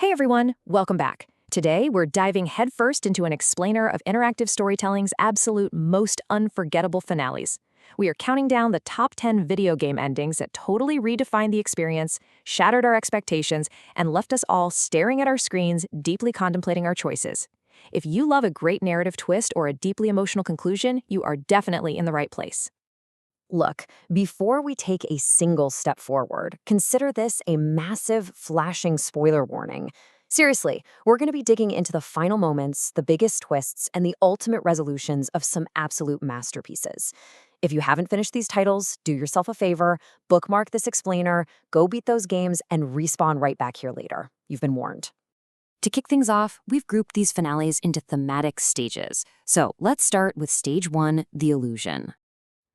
Hey everyone, welcome back. Today, we're diving headfirst into an explainer of interactive storytelling's absolute most unforgettable finales. We are counting down the top 10 video game endings that totally redefined the experience, shattered our expectations, and left us all staring at our screens, deeply contemplating our choices. If you love a great narrative twist or a deeply emotional conclusion, you are definitely in the right place. Look, before we take a single step forward, consider this a massive, flashing spoiler warning. Seriously, we're going to be digging into the final moments, the biggest twists, and the ultimate resolutions of some absolute masterpieces. If you haven't finished these titles, do yourself a favor, bookmark this explainer, go beat those games, and respawn right back here later. You've been warned. To kick things off, we've grouped these finales into thematic stages. So let's start with Stage 1, The Illusion.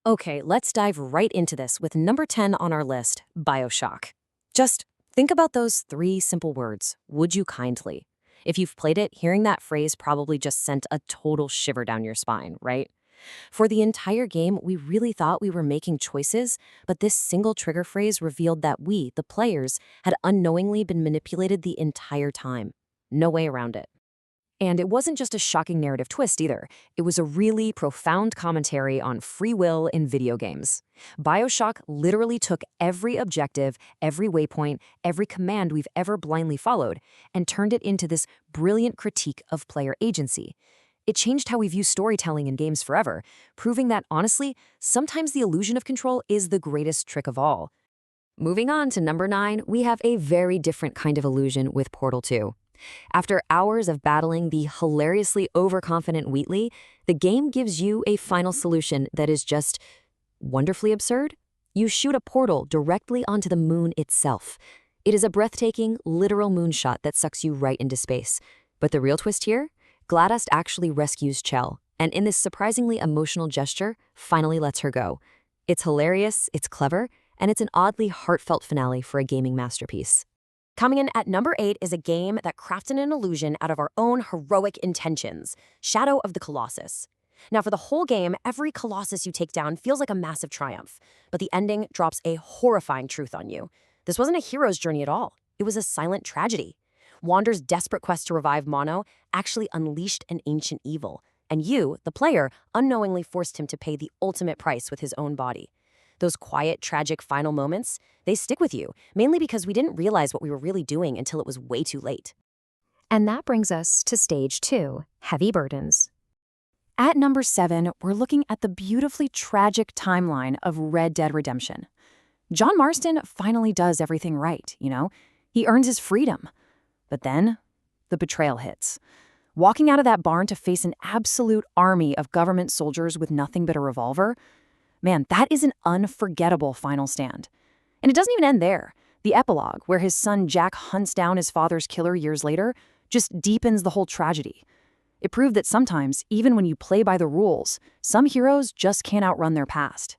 Okay, let's dive right into this with number 10 on our list, BioShock. Just think about those three simple words, would you kindly? If you've played it, hearing that phrase probably just sent a total shiver down your spine, right? For the entire game, we really thought we were making choices, but this single trigger phrase revealed that we, the players, had unknowingly been manipulated the entire time. No way around it. And it wasn't just a shocking narrative twist either. It was a really profound commentary on free will in video games. BioShock literally took every objective, every waypoint, every command we've ever blindly followed, and turned it into this brilliant critique of player agency. It changed how we view storytelling in games forever, proving that, honestly, sometimes the illusion of control is the greatest trick of all. Moving on to number 9, we have a very different kind of illusion with Portal 2. After hours of battling the hilariously overconfident Wheatley, the game gives you a final solution that is just wonderfully absurd. You shoot a portal directly onto the moon itself. It is a breathtaking, literal moonshot that sucks you right into space. But the real twist here? GLaDOS actually rescues Chell, and in this surprisingly emotional gesture, finally lets her go. It's hilarious, it's clever, and it's an oddly heartfelt finale for a gaming masterpiece. Coming in at number 8 is a game that crafted an illusion out of our own heroic intentions, Shadow of the Colossus. Now, for the whole game, every Colossus you take down feels like a massive triumph, but the ending drops a horrifying truth on you. This wasn't a hero's journey at all. It was a silent tragedy. Wander's desperate quest to revive Mono actually unleashed an ancient evil, and you, the player, unknowingly forced him to pay the ultimate price with his own body. Those quiet, tragic final moments, they stick with you, mainly because we didn't realize what we were really doing until it was way too late. And that brings us to Stage 2, Heavy Burdens. At number 7, we're looking at the beautifully tragic timeline of Red Dead Redemption. John Marston finally does everything right, you know? He earns his freedom. But then, the betrayal hits. Walking out of that barn to face an absolute army of government soldiers with nothing but a revolver, man, that is an unforgettable final stand. And it doesn't even end there. The epilogue, where his son Jack hunts down his father's killer years later, just deepens the whole tragedy. It proved that sometimes, even when you play by the rules, some heroes just can't outrun their past.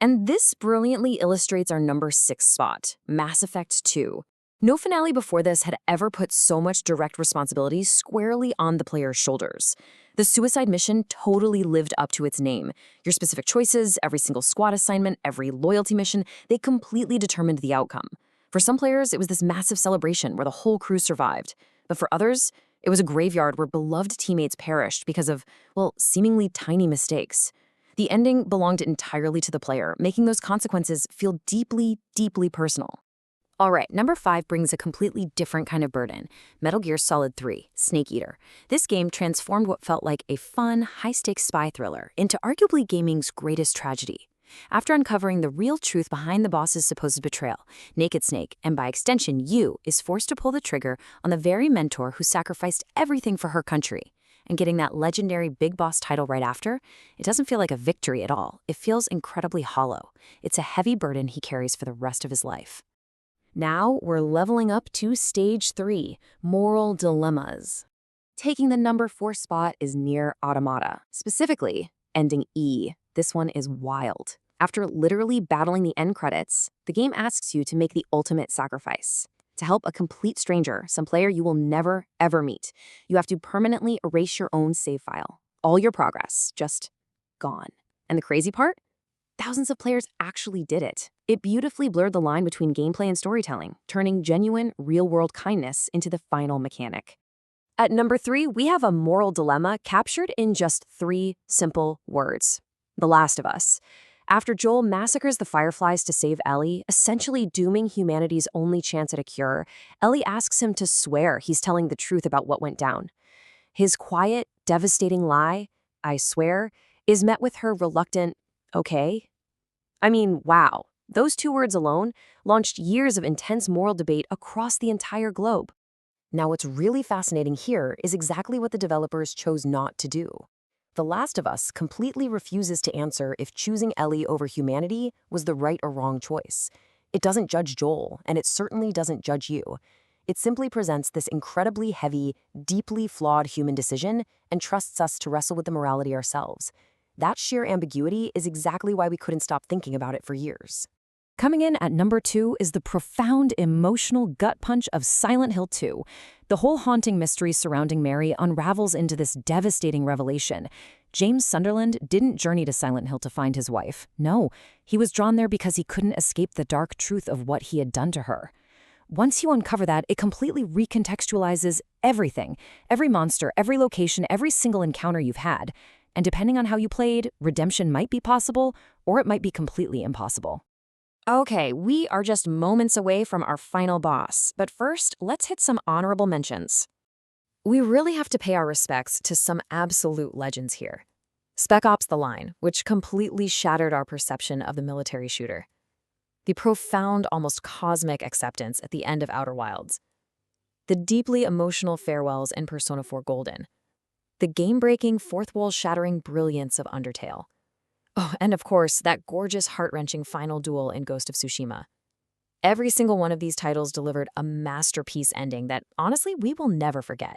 And this brilliantly illustrates our number 6 spot, Mass Effect 2. No finale before this had ever put so much direct responsibility squarely on the player's shoulders. The suicide mission totally lived up to its name. Your specific choices, every single squad assignment, every loyalty mission, they completely determined the outcome. For some players, it was this massive celebration where the whole crew survived. But for others, it was a graveyard where beloved teammates perished because of, well, seemingly tiny mistakes. The ending belonged entirely to the player, making those consequences feel deeply, deeply personal. All right, number 5 brings a completely different kind of burden. Metal Gear Solid 3, Snake Eater. This game transformed what felt like a fun, high-stakes spy thriller into arguably gaming's greatest tragedy. After uncovering the real truth behind the boss's supposed betrayal, Naked Snake, and by extension you, is forced to pull the trigger on the very mentor who sacrificed everything for her country. And getting that legendary Big Boss title right after, it doesn't feel like a victory at all. It feels incredibly hollow. It's a heavy burden he carries for the rest of his life. Now we're leveling up to Stage 3, Moral Dilemmas. Taking the number 4 spot is Nier Automata, specifically ending E. This one is wild. After literally battling the end credits, the game asks you to make the ultimate sacrifice. To help a complete stranger, some player you will never, ever meet, you have to permanently erase your own save file. All your progress, just gone. And the crazy part? thousands of players actually did it. It beautifully blurred the line between gameplay and storytelling, turning genuine, real-world kindness into the final mechanic. At number 3, we have a moral dilemma captured in just 3 simple words. The Last of Us. After Joel massacres the Fireflies to save Ellie, essentially dooming humanity's only chance at a cure, Ellie asks him to swear he's telling the truth about what went down. His quiet, devastating lie, "I swear," is met with her reluctant, "Okay?" I mean, wow. Those 2 words alone launched years of intense moral debate across the entire globe. Now, what's really fascinating here is exactly what the developers chose not to do. The Last of Us completely refuses to answer if choosing Ellie over humanity was the right or wrong choice. It doesn't judge Joel, and it certainly doesn't judge you. It simply presents this incredibly heavy, deeply flawed human decision and trusts us to wrestle with the morality ourselves. That sheer ambiguity is exactly why we couldn't stop thinking about it for years. Coming in at number 2 is the profound emotional gut punch of Silent Hill 2. The whole haunting mystery surrounding Mary unravels into this devastating revelation. James Sunderland didn't journey to Silent Hill to find his wife. No, he was drawn there because he couldn't escape the dark truth of what he had done to her. Once you uncover that, it completely recontextualizes everything. Every monster, every location, every single encounter you've had. And depending on how you played, redemption might be possible, or it might be completely impossible. Okay, we are just moments away from our final boss, but first, let's hit some honorable mentions. We really have to pay our respects to some absolute legends here. Spec Ops: The Line, which completely shattered our perception of the military shooter. The profound, almost cosmic acceptance at the end of Outer Wilds. The deeply emotional farewells in Persona 4 Golden. The game-breaking, fourth-wall-shattering brilliance of Undertale. Oh, and of course, that gorgeous, heart-wrenching final duel in Ghost of Tsushima. Every single one of these titles delivered a masterpiece ending that, honestly, we will never forget.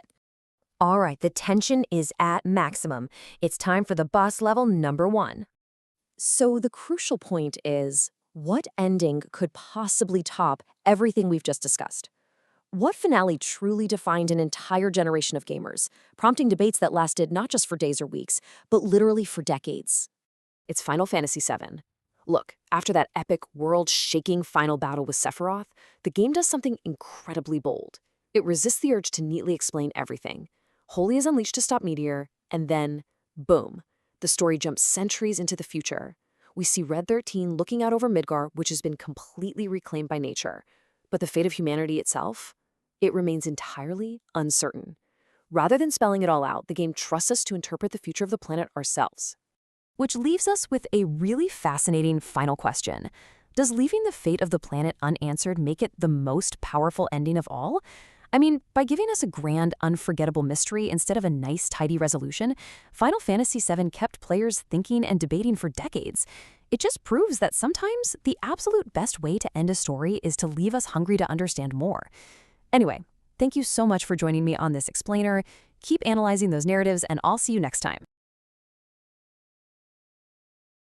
All right, the tension is at maximum. It's time for the boss level number 1. So the crucial point is, what ending could possibly top everything we've just discussed? What finale truly defined an entire generation of gamers, prompting debates that lasted not just for days or weeks, but literally for decades? It's Final Fantasy VII. Look, after that epic, world-shaking final battle with Sephiroth, the game does something incredibly bold. It resists the urge to neatly explain everything. Holy is unleashed to stop Meteor, and then, boom, the story jumps centuries into the future. We see Red 13 looking out over Midgar, which has been completely reclaimed by nature. But the fate of humanity itself? It remains entirely uncertain. Rather than spelling it all out, the game trusts us to interpret the future of the planet ourselves. Which leaves us with a really fascinating final question. Does leaving the fate of the planet unanswered make it the most powerful ending of all? I mean, by giving us a grand, unforgettable mystery instead of a nice, tidy resolution, Final Fantasy VII kept players thinking and debating for decades. It just proves that sometimes the absolute best way to end a story is to leave us hungry to understand more. Anyway, thank you so much for joining me on this explainer. Keep analyzing those narratives, and I'll see you next time.